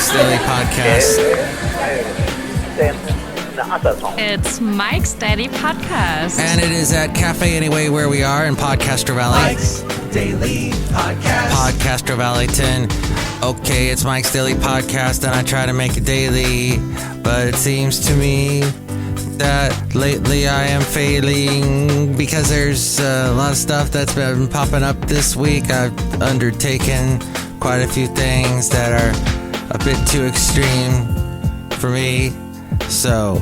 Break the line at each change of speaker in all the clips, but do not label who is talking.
Mike's Daily Podcast.
It's Mike's Daily Podcast.
And it is at Café Anyway where we are in Podcaster Valley.
Mike's Daily Podcast.
Podcaster Valleyton. Okay, it's Mike's Daily Podcast, and I try to make it daily, but it seems to me that lately I am failing because there's a lot of stuff that's been popping up this week. I've undertaken quite a few things that are a bit too extreme for me. So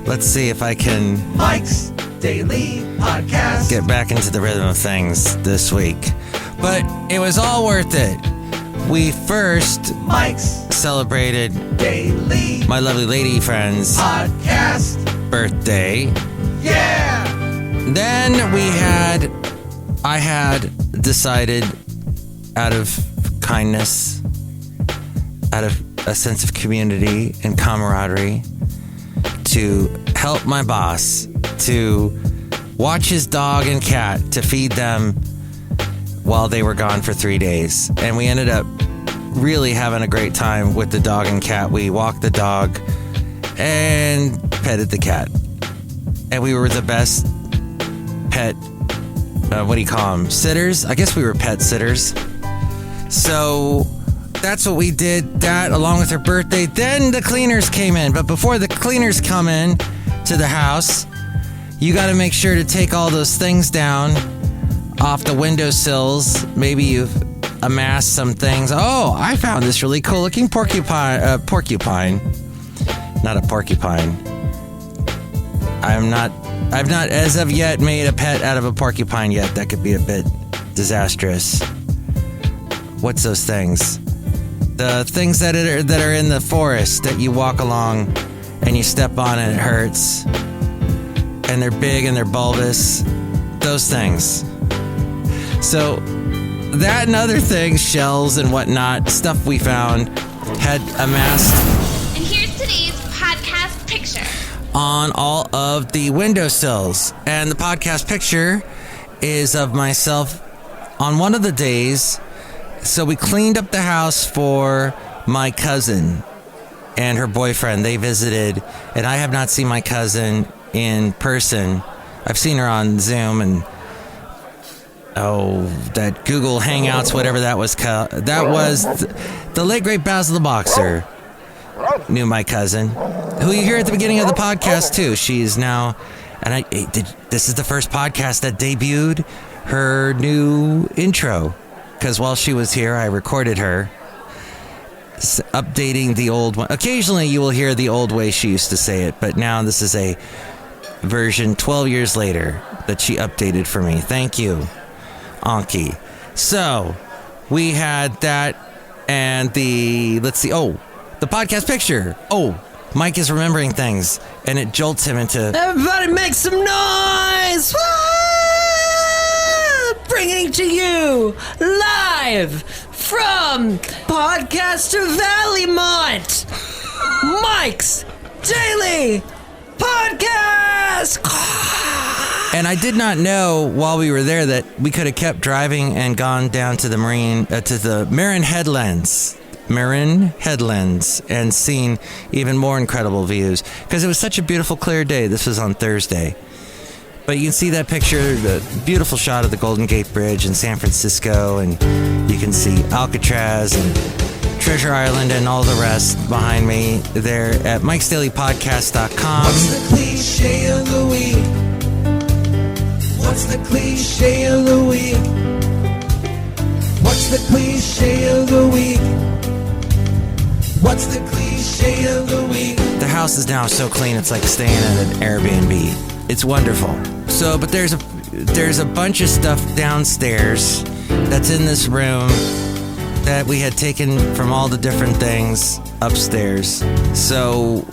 let's see if I can
Mike's Daily Podcast.
Get back into the rhythm of things this week. But it was all worth it. We first
Mike's
celebrated
Daily
my lovely lady friend's
Podcast
birthday.
Yeah!
Then I had decided out of kindness, out of a sense of community and camaraderie, to help my boss to watch his dog and cat, to feed them while they were gone for 3 days. And we ended up really having a great time with the dog and cat. We walked the dog and petted the cat. And we were the best pet, what do you call them? Sitters? I guess we were pet sitters. So that's what we did, that along with her birthday. Then the cleaners came in. But before the cleaners come in to the house, you got to make sure to take all those things down off the windowsills. Maybe you've amassed some things. Oh, I found this really cool looking porcupine. Not a porcupine. I've not as of yet made a pet out of a porcupine yet. That could be a bit disastrous. What's those things? The things that are in the forest that you walk along and you step on and it hurts. And they're big and they're bulbous. Those things. So that and other things, shells and whatnot, stuff we found, had amassed.
And here's today's podcast picture.
On all of the windowsills. And the podcast picture is of myself on one of the days. So we cleaned up the house for my cousin and her boyfriend. They visited, and I have not seen my cousin in person. I've seen her on Zoom and that Google Hangouts, whatever that was called. That was the late great Basil the Boxer knew my cousin, who you hear at the beginning of the podcast too. She is now, and this is the first podcast that debuted her new intro, because while she was here, I recorded her updating the old one. Occasionally you will hear the old way she used to say it, but now this is a version 12 years later that she updated for me. Thank you, Anki. So we had that, and the podcast picture. Oh, Mike is remembering things, and it jolts him into... Everybody make some noise! Bringing to you live from Podcaster Valleymont, Mike's Daily Podcast. And I did not know while we were there that we could have kept driving and gone down to the Marin Headlands, and seen even more incredible views, because it was such a beautiful, clear day. This was on Thursday. But you can see that picture, the beautiful shot of the Golden Gate Bridge in San Francisco, and you can see Alcatraz and Treasure Island and all the rest behind me there at MikesDailyPodcast.com.
What's the cliche of the week? What's the cliche of the week? What's the cliche of the week? What's the cliche of the week?
The house is now so clean, it's like staying at an Airbnb. It's wonderful. So, but there's a bunch of stuff downstairs that's in this room that we had taken from all the different things upstairs. So,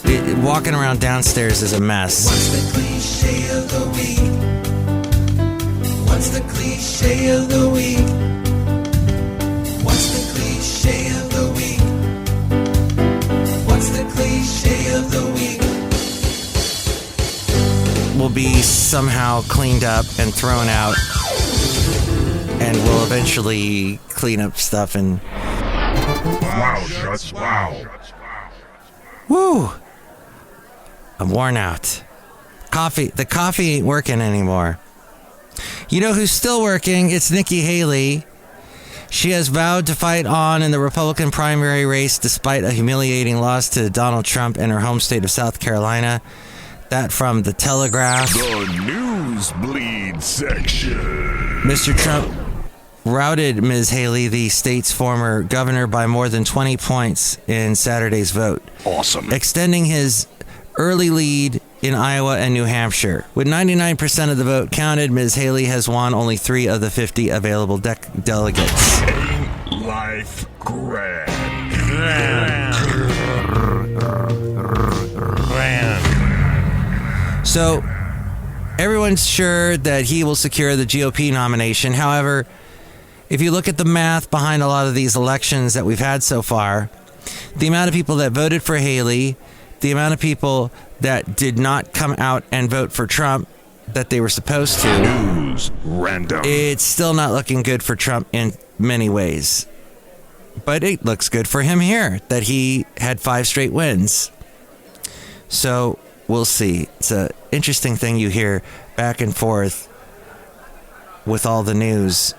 walking around downstairs is a mess.
What's the cliche of the week? What's the cliche of the week? What's the cliche of the week? What's the cliche of the week?
Will be somehow cleaned up and thrown out, and we'll eventually clean up stuff and Woo! I'm worn out. The coffee ain't working anymore. You know who's still working? It's Nikki Haley. She has vowed to fight on in the Republican primary race despite a humiliating loss to Donald Trump in her home state of South Carolina. That from The Telegraph.
The Newsbleed section.
Mr. Trump routed Ms. Haley, the state's former governor, by more than 20 points in Saturday's vote.
Awesome.
Extending his early lead in Iowa and New Hampshire. With 99% of the vote counted, Ms. Haley has won only 3 of the 50 available delegates.
Ain't life grand.
So, everyone's sure that he will secure the GOP nomination. However, if you look at the math behind a lot of these elections that we've had so far, the amount of people that voted for Haley, the amount of people that did not come out and vote for Trump that they were supposed to,
News random.
it's still not looking good for Trump in many ways. But it looks good for him here, that he had 5 straight wins. So, we'll see. It's an interesting thing you hear back and forth with all the news.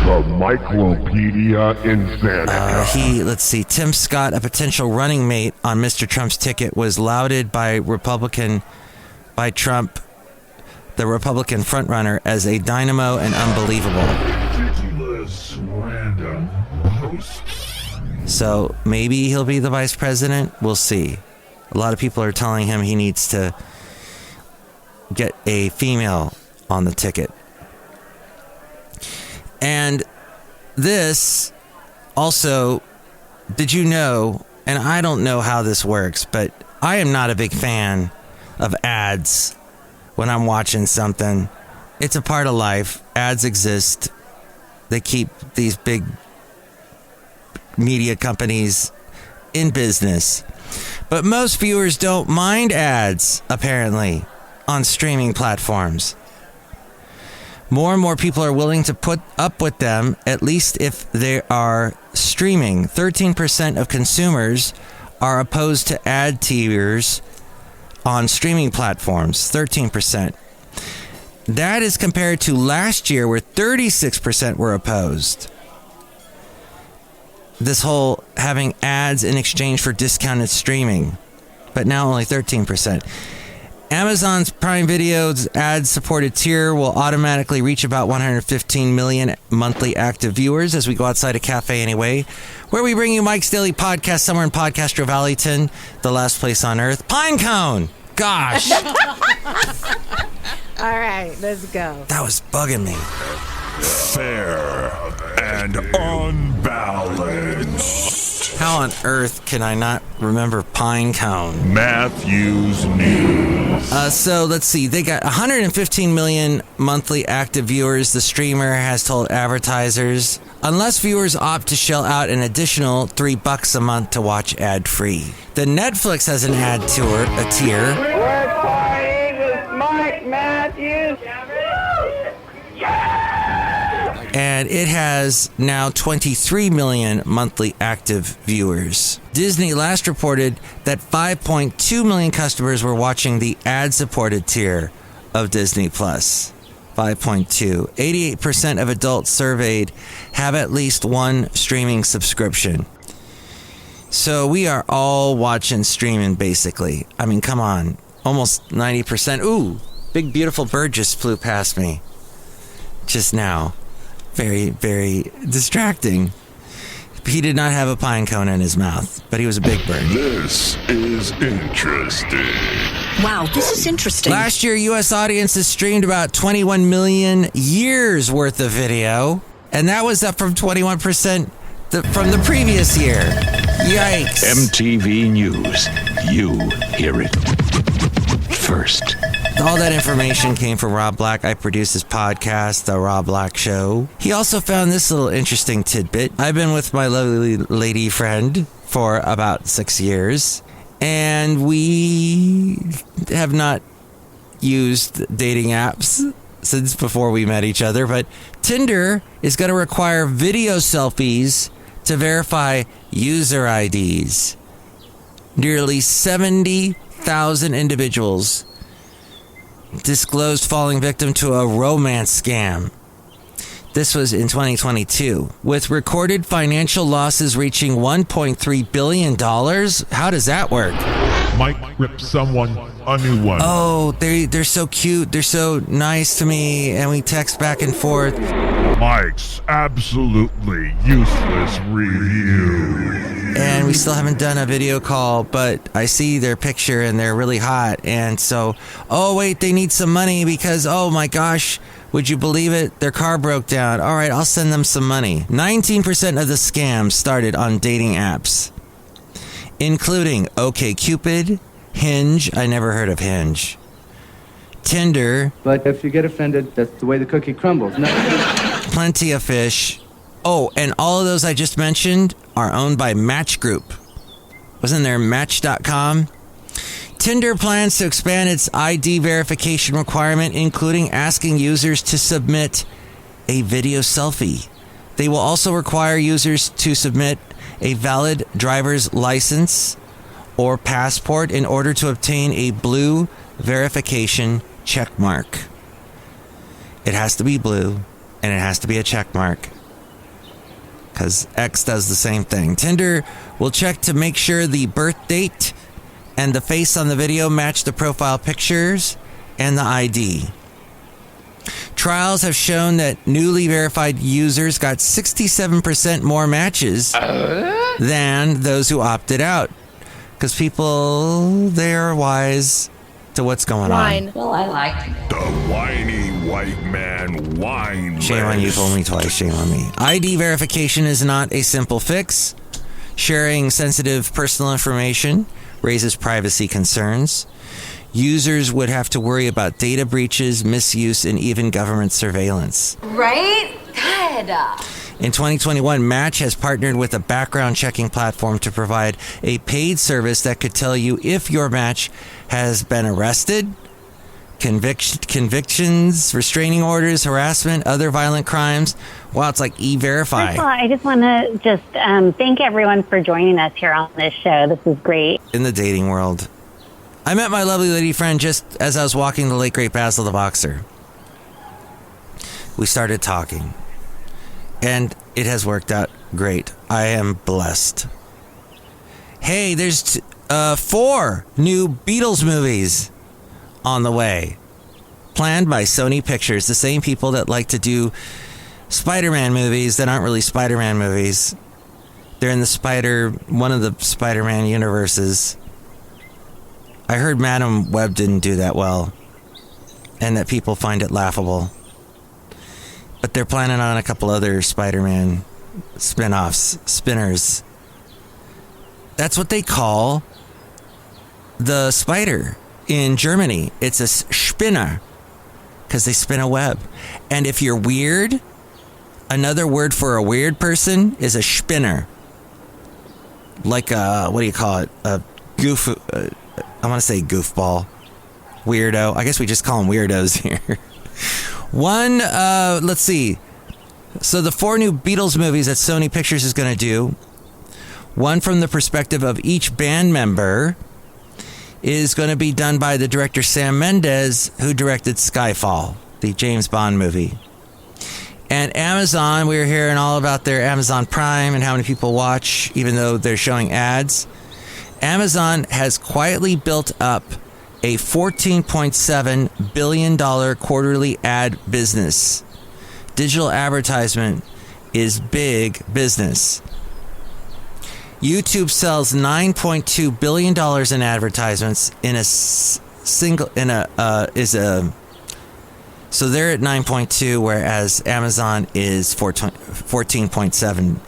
The Myclopedia Insanity.
Let's see, Tim Scott, a potential running mate on Mr. Trump's ticket, was lauded by Trump, the Republican frontrunner, as a dynamo and unbelievable.
Ridiculous random hosts.
So maybe he'll be the vice president. We'll see. A lot of people are telling him he needs to get a female on the ticket. And this also, did you know, and I don't know how this works, but I am not a big fan of ads when I'm watching something. It's a part of life. Ads exist. They keep these big media companies in business. But most viewers don't mind ads, apparently, on streaming platforms. More and more people are willing to put up with them, at least if they are streaming. 13% of consumers are opposed to ad tiers on streaming platforms. 13%. That is compared to last year, where 36% were opposed. This whole having ads in exchange for discounted streaming, but now only 13%. Amazon's Prime Video's ad-supported tier will automatically reach about 115 million monthly active viewers as we go outside of Café Anyway, where we bring you Mike's Daily Podcast, somewhere in Podcastro Valentino, the last place on earth. Pinecone! Gosh!
All right, let's go.
That was bugging me.
Fair and unbalanced.
How on earth can I not remember Pinecone?
Matthew's News.
So let's see. They got 115 million monthly active viewers. The streamer has told advertisers, unless viewers opt to shell out an additional $3 a month to watch ad-free. The Netflix has an tier.
We're partying with Mike Matthews.
And it has now 23 million monthly active viewers. Disney last reported that 5.2 million customers were watching the ad-supported tier of Disney+. 5.2. 88% of adults surveyed have at least one streaming subscription. So we are all watching streaming, basically. I mean, come on. Almost 90%. Ooh, big beautiful bird just flew past me just now. Very, very distracting. He did not have a pine cone in his mouth, but he was a big bird.
This is interesting.
Wow, this is interesting.
Last year, U.S. audiences streamed about 21 million years worth of video, and that was up from 21% from the previous year. Yikes.
MTV News. You hear it first.
All that information came from Rob Black. I produce his podcast, The Rob Black Show. He also found this little interesting tidbit. I've been with my lovely lady friend for about 6 years, and we have not used dating apps since before we met each other, but Tinder is going to require video selfies to verify user IDs. Nearly 70,000 individuals disclosed falling victim to a romance scam. This was in 2022, with recorded financial losses reaching $1.3 billion. How does that work?
Mike ripped someone a new one.
Oh, they're so cute. They're so nice to me, and we text back and forth.
Mike's absolutely useless review.
And we still haven't done a video call, but I see their picture and they're really hot. And so, oh wait, they need some money because, oh my gosh, would you believe it? Their car broke down. All right, I'll send them some money. 19% of the scams started on dating apps, including OkCupid, Hinge. I never heard of Hinge. Tinder.
But if you get offended, that's the way the cookie crumbles. No.
Plenty of Fish. Oh, and all of those I just mentioned are owned by Match Group. Wasn't there Match.com? Tinder plans to expand its ID verification requirement, including asking users to submit a video selfie. They will also require users to submit a valid driver's license or passport in order to obtain a blue verification check mark. It has to be blue, and it has to be a check mark, because X does the same thing. Tinder will check to make sure the birth date and the face on the video match the profile pictures and the ID. Trials have shown that newly verified users got 67% more matches than those who opted out, because people, they're wise to what's going on.
Well, I like it.
The whiny white man whine.
Shame on you, told me twice, shame on me. ID verification is not a simple fix. Sharing sensitive personal information raises privacy concerns. Users would have to worry about data breaches, misuse, and even government surveillance.
Right? Good.
In 2021, Match has partnered with a background checking platform to provide a paid service that could tell you if your match has been arrested, convictions, restraining orders, harassment, other violent crimes. Wow, it's like E-Verify.
First of all, I just want to thank everyone for joining us here on this show. This is great.
In the dating world, I met my lovely lady friend just as I was walking the late great Basil the Boxer. We started talking, and it has worked out great. I am blessed. Hey, there's 4 new Beatles movies on the way, planned by Sony Pictures, the same people that like to do Spider-Man movies that aren't really Spider-Man movies. They're in one of the Spider-Man universes. I heard Madame Web didn't do that well, and that people find it laughable. But they're planning on a couple other Spider-Man spin-offs, spinners. That's what they call the spider in Germany. It's a Spinner, because they spin a web. And if you're weird, another word for a weird person is a Spinner. Like a, what do you call it? A goof. I want to say goofball. Weirdo. I guess we just call them weirdos here. Let's see. So the 4 new Beatles movies that Sony Pictures is going to do, one from the perspective of each band member, is going to be done by the director Sam Mendes, who directed Skyfall, the James Bond movie. And Amazon, we were hearing all about their Amazon Prime and how many people watch, even though they're showing ads. Amazon has quietly built up a $14.7 billion quarterly ad business. Digital advertisement is big business. YouTube sells $9.2 billion in advertisements so they're at 9.2, whereas Amazon is 14.7.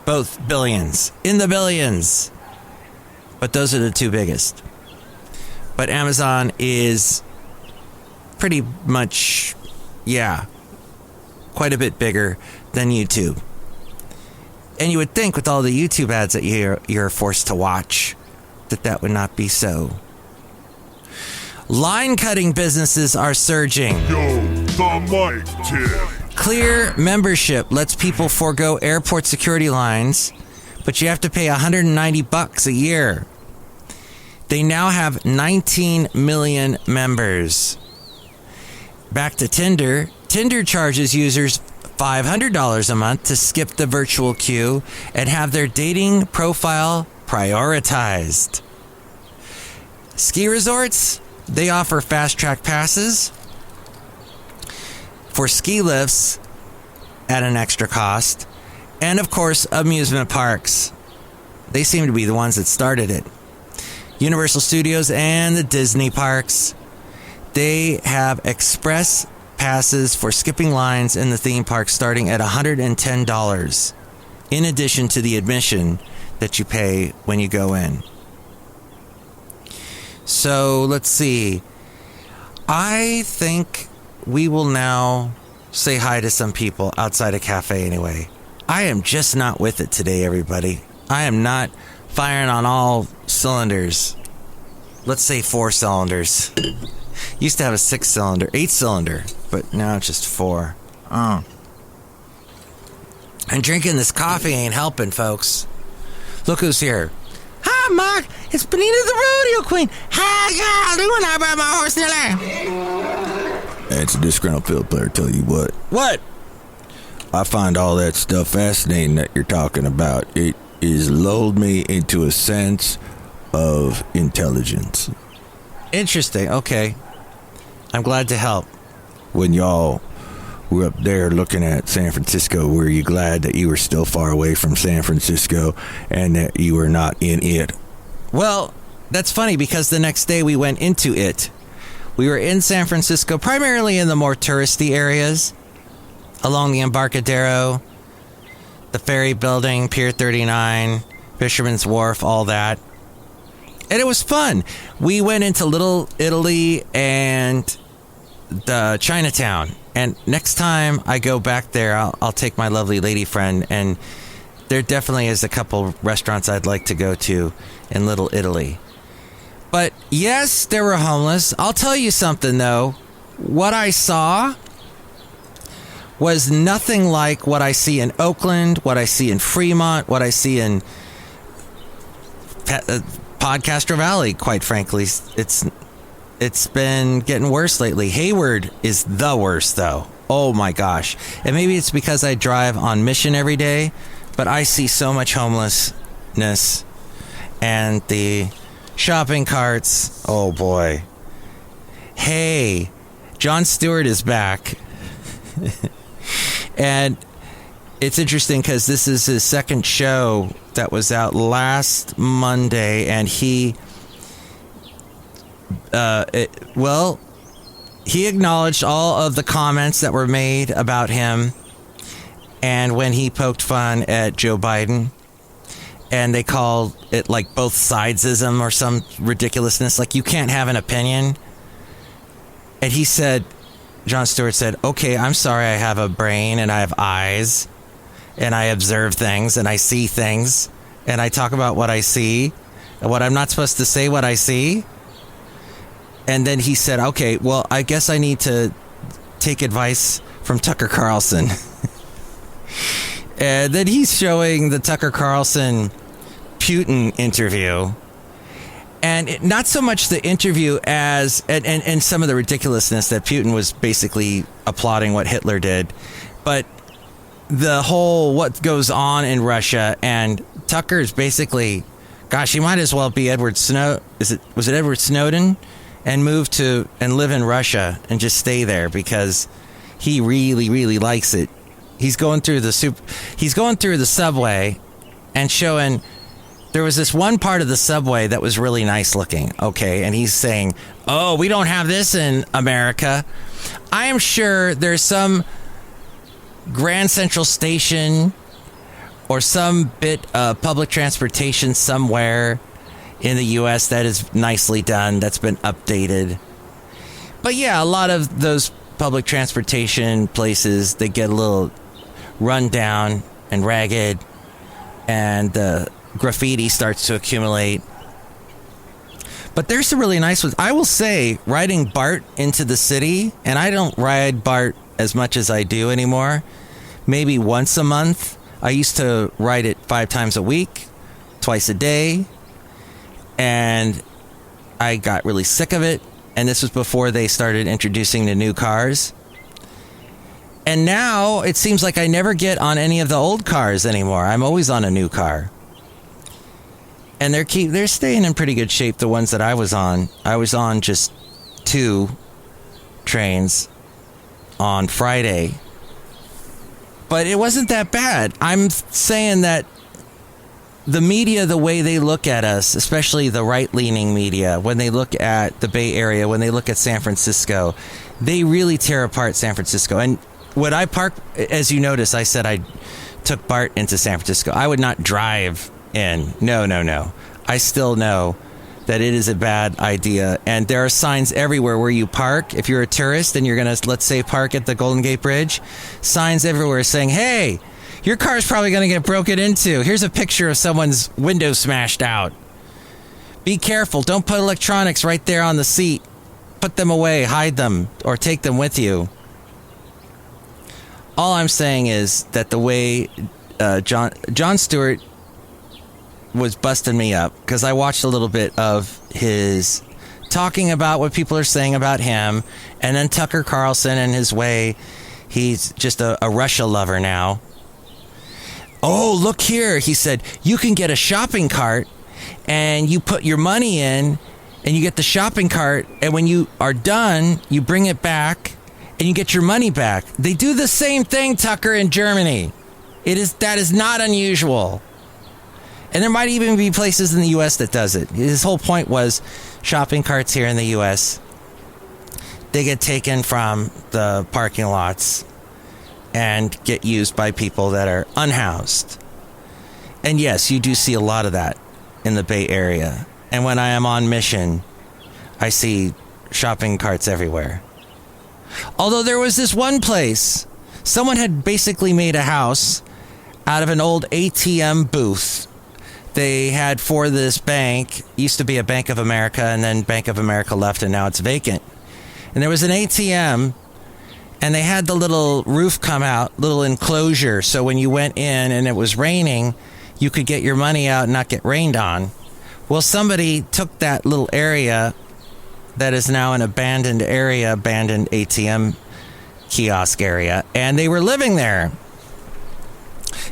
Both billions, in the billions. But those are the 2 biggest. But Amazon is pretty much, quite a bit bigger than YouTube. And you would think with all the YouTube ads that you're forced to watch, that would not be so. Line cutting businesses are surging.
Yo, the mic tip.
Clear membership lets people forego airport security lines, but you have to pay $190 a year. They now have 19 million members. Back to Tinder. Tinder charges users $500 a month to skip the virtual queue and have their dating profile prioritized. Ski resorts, they offer fast track passes for ski lifts at an extra cost. And of course, amusement parks. They seem to be the ones that started it. Universal Studios and the Disney parks, they have express passes for skipping lines in the theme park starting at $110, in addition to the admission that you pay when you go in. So let's see. I think we will now say hi to some people outside of Café Anyway. I am just not with it today, everybody. I am not firing on all cylinders. Let's say 4 cylinders. Used to have a 8-cylinder, but now it's just 4. Oh. And drinking this coffee ain't helping, folks. Look who's here. Hi, Mark. It's Benita the Rodeo Queen. How y'all doing? I brought my horse there.
It's a disgruntled fiddle player, tell you what.
What?
I find all that stuff fascinating that you're talking about. It has lulled me into a sense of intelligence.
Interesting. Okay. I'm glad to help.
When y'all were up there looking at San Francisco, were you glad that you were still far away from San Francisco and that you were not in it?
Well, that's funny because the next day we went into it. We were in San Francisco, primarily in the more touristy areas, along the Embarcadero, the ferry building, Pier 39, Fisherman's Wharf, all that. And it was fun. We went into Little Italy and the Chinatown. And next time I go back there, I'll take my lovely lady friend. And there definitely is a couple restaurants I'd like to go to in Little Italy. But yes, there were homeless. I'll tell you something, though. What I saw was nothing like what I see in Oakland, what I see in Fremont, what I see in Podcaster Valley, quite frankly. It's been getting worse lately. Hayward is the worst, though. Oh, my gosh. And maybe it's because I drive on Mission every day, but I see so much homelessness and the shopping carts. Oh, boy. Hey, Jon Stewart is back. And it's interesting because this is his second show that was out last Monday, and he acknowledged all of the comments that were made about him, and when he poked fun at Joe Biden, and they called it like both sidesism or some ridiculousness, like you can't have an opinion. And he said, Jon Stewart said, okay, I'm sorry, I have a brain and I have eyes and I observe things and I see things and I talk about what I see and what I'm not supposed to say what I see. And then he said, okay, well, I guess I need to take advice from Tucker Carlson. And then he's showing the Tucker Carlson Putin interview. And not so much the interview as, and some of the ridiculousness that Putin was basically applauding what Hitler did, but the whole what goes on in Russia, and Tucker's basically, gosh, he might as well be Edward Snowden. Was it Edward Snowden? And move to and live in Russia and just stay there because he really, really likes it. He's going through the subway and showing. There was this one part of the subway that was really nice looking, okay? And he's saying, oh, we don't have this in America. I am sure there's some Grand Central Station or some bit of public transportation somewhere in the U.S. that is nicely done, that's been updated. But yeah, a lot of those public transportation places, they get a little run down and ragged, and the graffiti starts to accumulate. But there's some really nice ones. I will say, riding BART into the city, and I don't ride BART as much as I do anymore. Maybe once a month. I used to ride it 5 times a week, twice a day, and I got really sick of it. And this was before they started introducing the new cars. And now it seems like I never get on any of the old cars anymore. I'm always on a new car. And they're staying in pretty good shape, the ones that I was on. I was on just 2 trains on Friday. But it wasn't that bad. I'm saying that the media, the way they look at us, especially the right-leaning media, when they look at the Bay Area, when they look at San Francisco, they really tear apart San Francisco. And when I park, as you notice, I said I took Bart into San Francisco. I would not drive in. No. I still know that it is a bad idea. And there are signs everywhere where you park. If you're a tourist and you're going to, let's say, park at the Golden Gate Bridge, signs everywhere saying, hey, your car's probably going to get broken into. Here's a picture of someone's window smashed out. Be careful. Don't put electronics right there on the seat. Put them away, hide them, or take them with you. All I'm saying is that the way Jon Stewart was busting me up, because I watched a little bit of his talking about what people are saying about him, and then Tucker Carlson and his way, he's just a Russia lover now. Oh, look here, he said, you can get a shopping cart, and you put your money in, and you get the shopping cart, and when you are done, you bring it back, and you get your money back. They do the same thing, Tucker, in Germany. That is not unusual. And there might even be places in the U.S. that does it. His whole point was shopping carts here in the U.S., they get taken from the parking lots and get used by people that are unhoused. And yes, you do see a lot of that in the Bay Area. And when I am on mission, I see shopping carts everywhere. Although there was this one place, someone had basically made a house out of an old ATM booth they had for this bank. Used to be a Bank of America, and then Bank of America left, and now it's vacant. And there was an ATM, and they had the little roof come out, little enclosure, so when you went in and it was raining, you could get your money out and not get rained on. Well, somebody took that little area that is now an abandoned ATM kiosk area, and they were living there.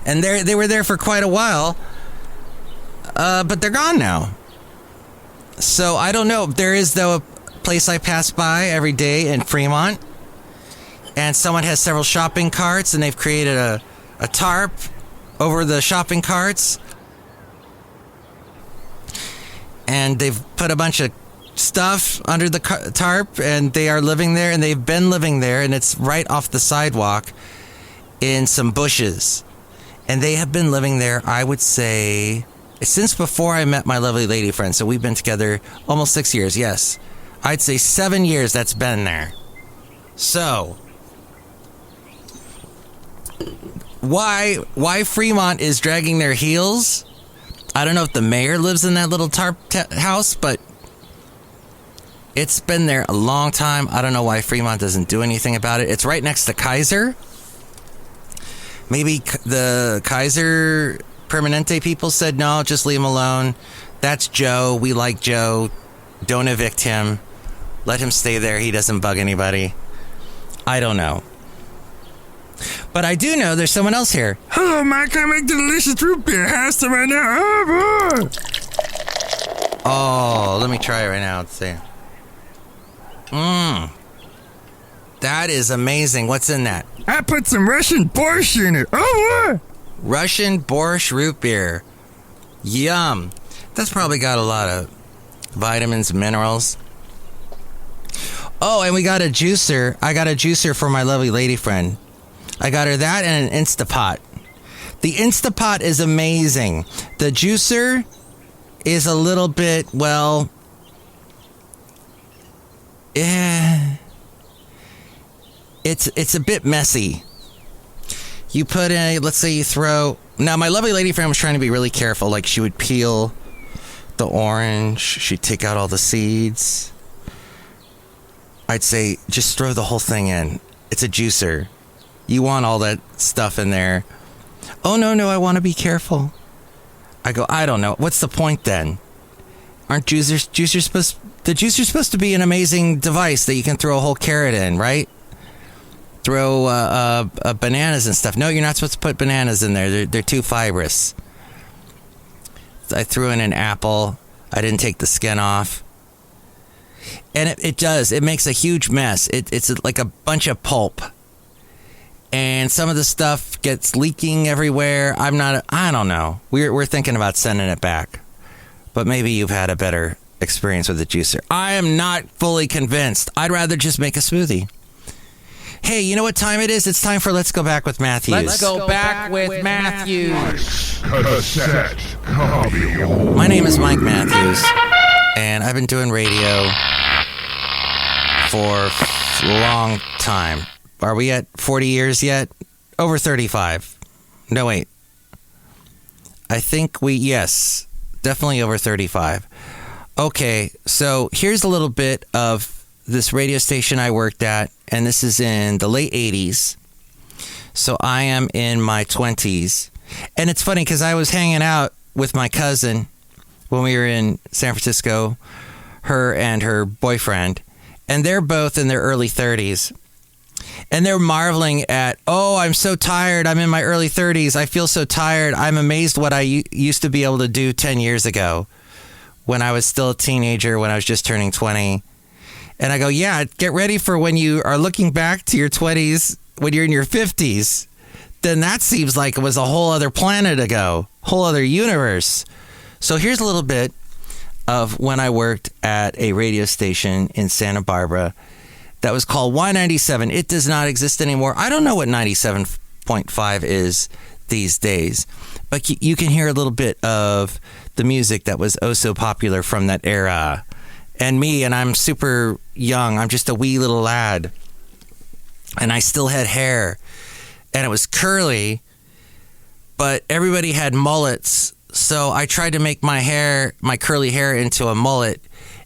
And they were there for quite a while, but they're gone now. So I don't know. There is, though, a place I pass by every day in Fremont, and someone has several shopping carts, and they've created a tarp over the shopping carts, and they've put a bunch of stuff under the tarp, and they are living there, and they've been living there, and it's right off the sidewalk in some bushes. And they have been living there, I would say, since before I met my lovely lady friend. So we've been together almost 6 years, yes. I'd say 7 years that's been there. So, why Fremont is dragging their heels? I don't know if the mayor lives in that little tarp house, but it's been there a long time. I don't know why Fremont doesn't do anything about it. It's right next to Kaiser. Maybe the Kaiser Permanente people said, no, just leave him alone. That's Joe. We like Joe. Don't evict him. Let him stay there. He doesn't bug anybody. I don't know. But I do know there's someone else here.
Hello, Mike. I make the delicious root beer. How's it right now? Oh, boy.
Oh, let me try it right now. Let's see. That is amazing. What's in that?
I put some Russian borscht in it. Oh, what?
Russian borscht root beer. Yum. That's probably got a lot of vitamins and minerals. Oh, and we got a juicer. I got a juicer for my lovely lady friend. I got her that and an Instapot. The Instapot is amazing. The juicer is a little bit, well, it's a bit messy. You put in, let's say you throw, now my lovely lady friend was trying to be really careful. Like, she would peel the orange, she'd take out all the seeds. I'd say just throw the whole thing in It's a juicer. You want all that stuff in there. Oh, no, I want to be careful. I go, I don't know. What's the point then? Aren't juicers supposed to be an amazing device that you can throw a whole carrot in, right? Throw bananas and stuff. No, you're not supposed to put bananas in there. They're too fibrous. I threw in an apple. I didn't take the skin off. And it makes a huge mess. It's like a bunch of pulp. And some of the stuff gets leaking everywhere. I don't know. We're thinking about sending it back. But maybe you've had a better experience with the juicer. I am not fully convinced. I'd rather just make a smoothie. Hey, you know what time it is? It's time for Let's Go Back with Matthews.
Let's go back with Matthews.
Cassette copy.
My name is Mike Matthews, and I've been doing radio for a long time. Are we at 40 years yet? Over 35. No, wait. I think yes, definitely over 35. Okay, so here's a little bit of this radio station I worked at, and this is in the late 80s. So I am in my 20s. And it's funny because I was hanging out with my cousin when we were in San Francisco, her and her boyfriend, and they're both in their early 30s. And they're marveling at, oh, I'm so tired. I'm in my early 30s. I feel so tired. I'm amazed what I used to be able to do 10 years ago when I was still a teenager, when I was just turning 20. And I go, yeah, get ready for when you are looking back to your 20s, when you're in your 50s. Then that seems like it was a whole other planet ago, whole other universe. So here's a little bit of when I worked at a radio station in Santa Barbara that was called Y97. It does not exist anymore. I don't know what 97.5 is these days, but you can hear a little bit of the music that was oh so popular from that era. And I'm super young. I'm just a wee little lad. And I still had hair. And it was curly, but everybody had mullets. So I tried to make my curly hair into a mullet.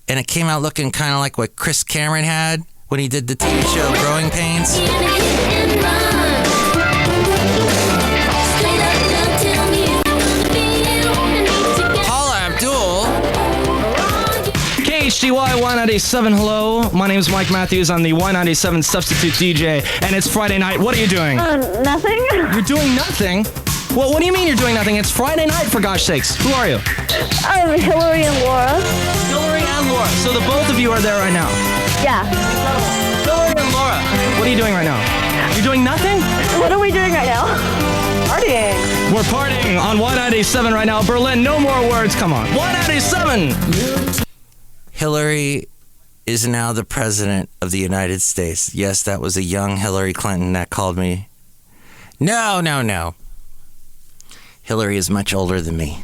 And it came out looking kind of like what Chris Cameron had when he did the TV show Growing Pains.
HDY Y97, hello. My name is Mike Matthews. I'm the Y97 substitute DJ, and it's Friday night. What are you doing?
Nothing.
You're doing nothing? Well, what do you mean you're doing nothing? It's Friday night, for gosh sakes. Who are you?
I'm Hillary and Laura.
Hillary and Laura. So the both of you are there right now?
Yeah.
Hillary and Laura, what are you doing right now? You're doing nothing?
What are we doing right now? Partying.
We're partying on Y97 right now. Berlin, no more words. Come on. Y97!
Hillary is now the president of the United States. Yes, that was a young Hillary Clinton that called me. No. Hillary is much older than me.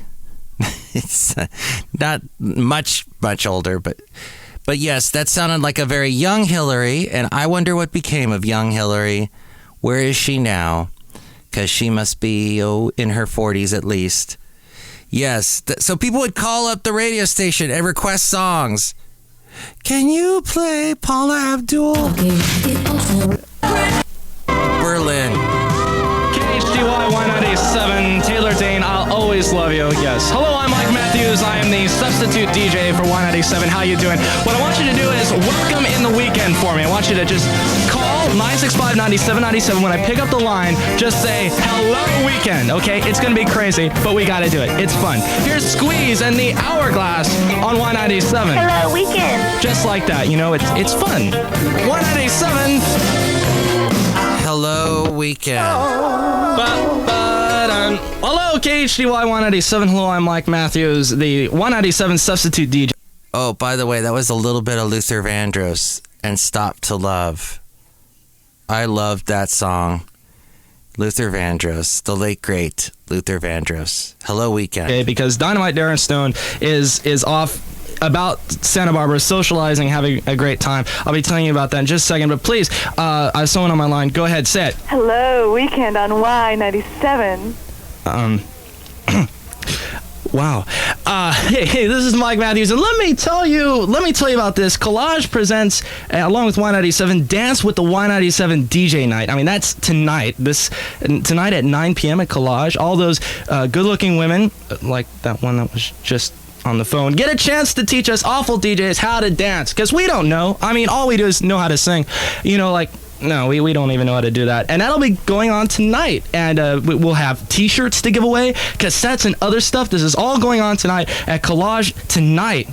It's not much older, but yes, that sounded like a very young Hillary, and I wonder what became of young Hillary. Where is she now? Because she must be, in her 40s at least. Yes, so people would call up the radio station and request songs. Can you play Paula Abdul? Berlin.
KHDY Y97, Taylor Dane, I'll always love you, yes. Hello, I'm Mike Matthews. I am the substitute DJ for Y97. How you doing? What I want you to do is welcome in the weekend for me. I want you to just call 965-9797. When I pick up the line, just say, hello, weekend, okay? It's going to be crazy, but we got to do it. It's fun. Here's Squeeze and the Hourglass on Y97.
Hello, weekend.
Just like that, it's fun. Y97.
Hello, weekend.
Hello, KHDY Y97. Hello, I'm Mike Matthews, the Y97 substitute DJ.
Oh, by the way, that was a little bit of Luther Vandross and Stop to Love. I loved that song. Luther Vandross, the late great Luther Vandross. Hello, weekend.
Okay, because Dynamite Darren Stone is off about Santa Barbara, socializing, having a great time. I'll be telling you about that in just a second, but please, I have someone on my line. Go ahead, say it.
Hello, weekend on Y97.
Wow. Hey, this is Mike Matthews, and let me tell you about this. Collage presents, along with Y97, Dance with the Y97 DJ Night. I mean, that's tonight. Tonight at 9 p.m. at Collage. All those good-looking women, like that one that was just on the phone, get a chance to teach us awful DJs how to dance, because we don't know. I mean, all we do is know how to sing. No, we don't even know how to do that. And that'll be going on tonight. And we'll have T-shirts to give away, cassettes and other stuff. This is all going on tonight at Collage tonight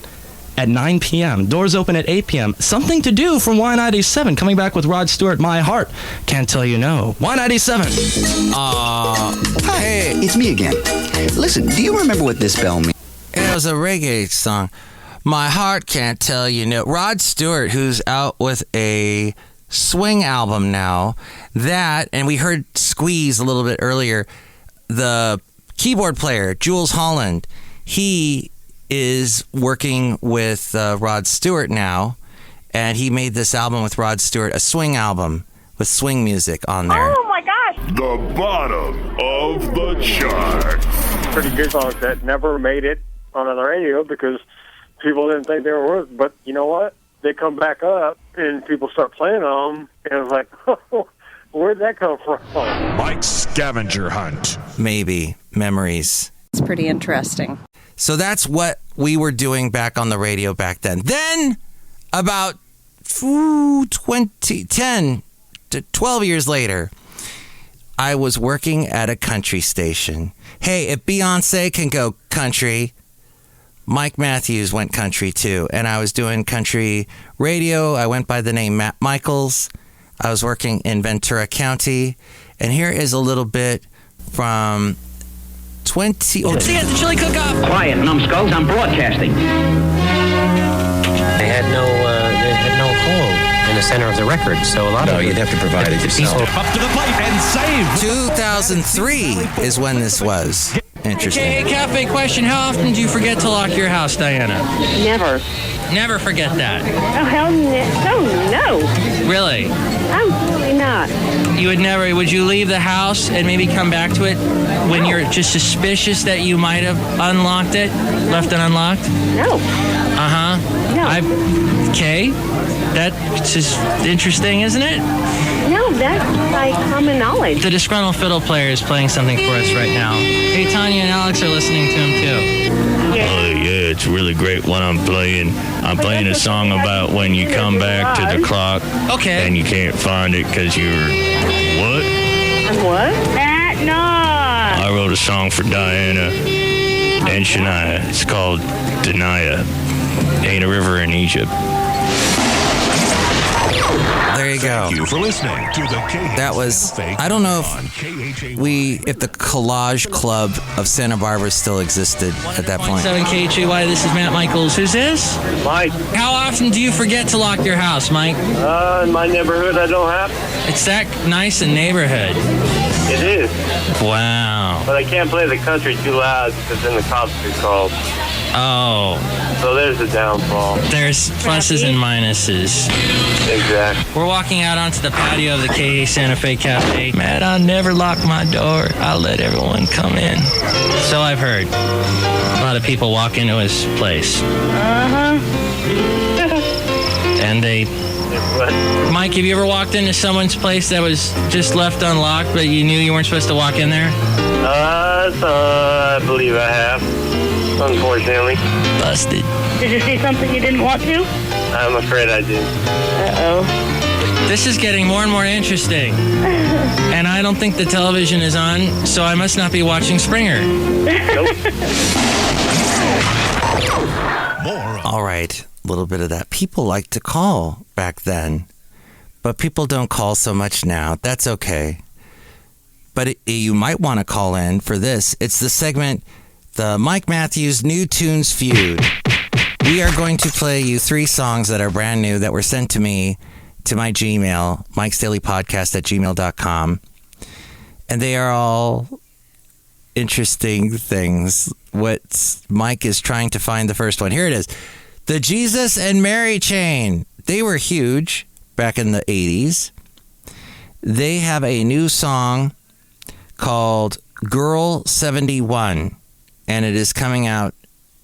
at 9 p.m. Doors open at 8 p.m. Something to do from Y97. Coming back with Rod Stewart, My Heart Can't Tell You No. Y97.
Hey, it's me again. Listen, do you remember what this bell means?
It was a reggae song. My Heart Can't Tell You No. Rod Stewart, who's out with a swing album now. That, and we heard Squeeze a little bit earlier, the keyboard player, Jules Holland, he is working with Rod Stewart now, and he made this album with Rod Stewart, a swing album with swing music on there.
Oh my gosh!
The bottom of the chart.
Pretty good songs that never made it on the radio because people didn't think they were worth. But you know what? They come back up and people start playing them, and it's like, oh, where'd that come from?
Mike's scavenger hunt.
Maybe. Memories.
It's pretty interesting.
So that's what we were doing back on the radio back then. Then, about 10 to 12 years later, I was working at a country station. Hey, if Beyonce can go country, Mike Matthews went country too, and I was doing country radio. I went by the name Matt Michaels. I was working in Ventura County, and here is a little bit from 20... Oh,
see you at the chili cook-off.
Quiet, numbskulls, I'm broadcasting.
They had no hole in the center of the record, so a lot of
you'd have to provide it yourself.
Up to the plate and save.
2003 is when this was. Interesting.
Okay, cafe question. How often do you forget to lock your house, Diana?
Never.
Never forget that.
Oh, hell no.
Really?
Absolutely not.
You would never, would you leave the house and maybe come back to it when you're just suspicious that you might have unlocked it, left it unlocked?
No.
Uh-huh.
No.
Okay. That's just interesting, isn't it?
No, that's like common knowledge.
The Disgruntled Fiddle Player is playing something for us right now. Hey, Tanya and Alex are listening to him, too.
Yeah, it's really great what I'm playing. I'm playing a song about when you come back to the clock.
Okay.
And you can't find it because you're... What?
What? No.
I wrote a song for Diana and Shania. It's called Denia. Ain't a river in Egypt.
There you go.
Thank you for listening to the KHJ
That was, I don't know if the Collage Club of Santa Barbara still existed at that point.
7 KHY, this is Matt Michaels. Who's this?
Mike.
How often do you forget to lock your house, Mike?
In my neighborhood, I don't have.
It's that nice a neighborhood.
It is.
Wow.
But I can't play the country too loud because then the cops get called.
Oh.
So there's a downfall.
There's pluses and minuses.
Exactly.
We're walking out onto the patio of the KA Santa Fe Cafe. Matt, I'll never lock my door. I'll let everyone come in. So I've heard. A lot of people walk into his place.
Uh-huh.
And they... Mike, have you ever walked into someone's place that was just left unlocked, but you knew you weren't supposed to walk in there?
I believe I have. Unfortunately.
Busted.
Did you see something you didn't want to?
I'm afraid I did.
Uh-oh.
This is getting more and more interesting. And I don't think the television is on, so I must not be watching Springer.
Nope.
All right, a little bit of that. People like to call back then, but people don't call so much now. That's okay. But you might want to call in for this. It's the segment, the Mike Matthews New Tunes Feud. We are going to play you 3 songs that are brand new that were sent to me to my Gmail, MikesDailyPodcast@gmail.com. And they are all interesting things. Mike is trying to find the first one. Here it is. The Jesus and Mary Chain. They were huge back in the 80s. They have a new song called Girl 71, and it is coming out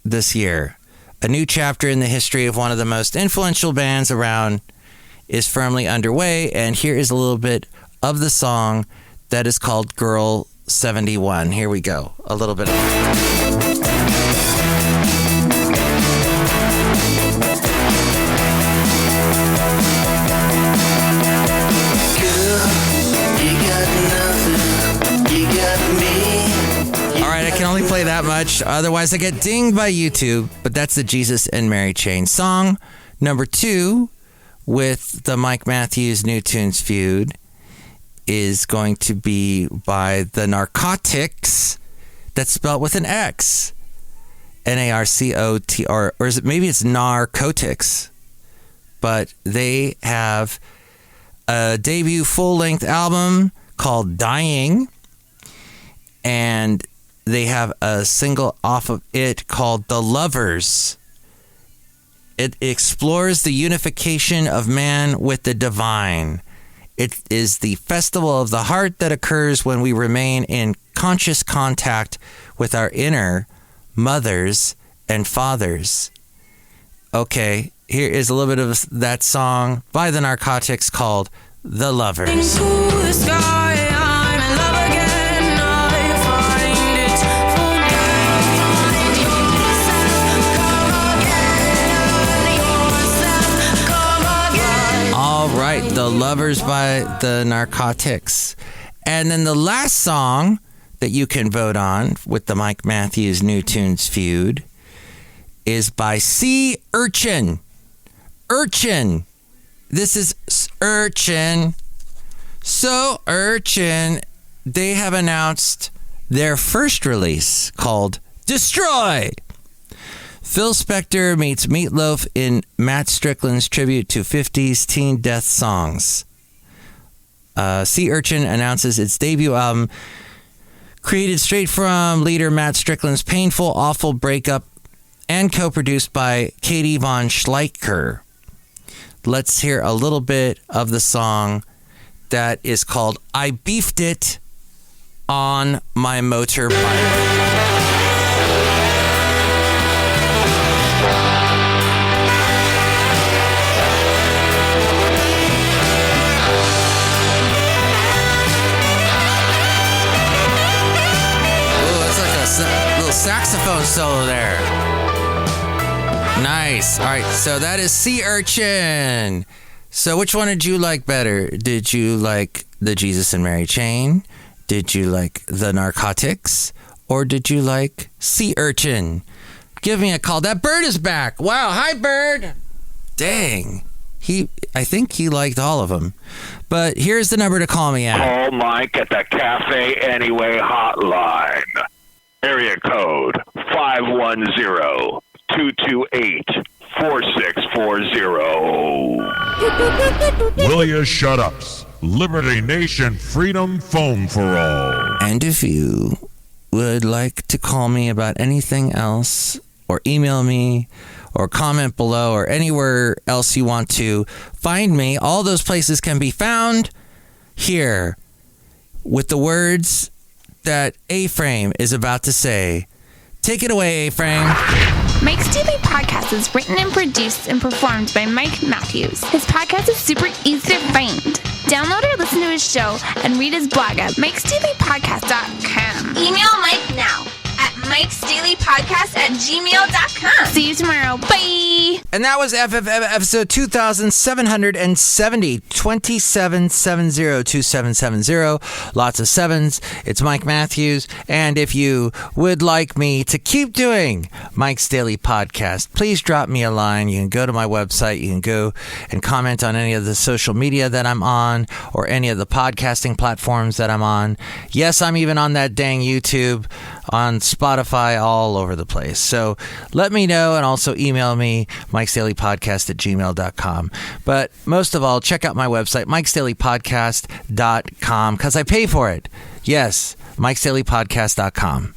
this year. A new chapter in the history of one of the most influential bands around is firmly underway, and here is a little bit of the song that is called Girl 71. Here we go. A little bit of it. I can only play that much, otherwise I get dinged by YouTube. But that's the Jesus and Mary Chain song. Number 2, with the Mike Matthews New Tunes Feud, is going to be by the Narcotics. That's spelled with an X. Narcotr, or is it, maybe it's Narcotics. But they have a debut full-length album called Dying, and they have a single off of it called The Lovers. It explores the unification of man with the divine. It is the festival of the heart that occurs when we remain in conscious contact with our inner mothers and fathers. Okay, here is a little bit of that song by the Narcotics called The Lovers. Right, The Lovers by the Narcotics. And then the last song that you can vote on with the Mike Matthews New Tunes Feud is by Sea Urchin. Urchin. This is Urchin. So Urchin, they have announced their first release called Destroy. Phil Spector meets Meatloaf in Matt Strickland's tribute to 50s teen death songs. Sea Urchin announces its debut album, created straight from leader Matt Strickland's painful, awful breakup, and co-produced by Katie Von Schleicher. Let's hear a little bit of the song that is called I Beefed It on My Motorbike. Little saxophone solo there. Nice. All right, so that is Sea Urchin. So which one did you like better? Did you like the Jesus and Mary Chain? Did you like the Narcotics? Or did you like Sea Urchin? Give me a call. That bird is back. Wow. Hi, bird. Dang. I think he liked all of them. But here's the number to call me at.
Call Mike at the Café Anyway hotline. Area code 510-228-4640.
Will you shut ups? Liberty Nation Freedom Foam for all.
And if you would like to call me about anything else, or email me, or comment below, or anywhere else you want to find me, all those places can be found here with the words that A-Frame is about to say. Take it away, A-Frame.
Mike's Daily Podcast is written and produced and performed by Mike Matthews. His podcast is super easy to find. Download or listen to his show and read his blog at MikesDailyPodcast.com. Email Mike now at MikesDailyPodcast@gmail.com. See you tomorrow. Bye.
And that was episode 2770, 2770. Lots of sevens. It's Mike Matthews. And if you would like me to keep doing Mike's Daily Podcast, please drop me a line. You can go to my website. You can go and comment on any of the social media that I'm on, or any of the podcasting platforms that I'm on. Yes, I'm even on that dang YouTube, on Spotify, all over the place. So let me know, and also email me, MikesDailyPodcast@gmail.com. But most of all, check out my website, MikesDailyPodcast.com, because I pay for it. Yes, MikesDailyPodcast.com.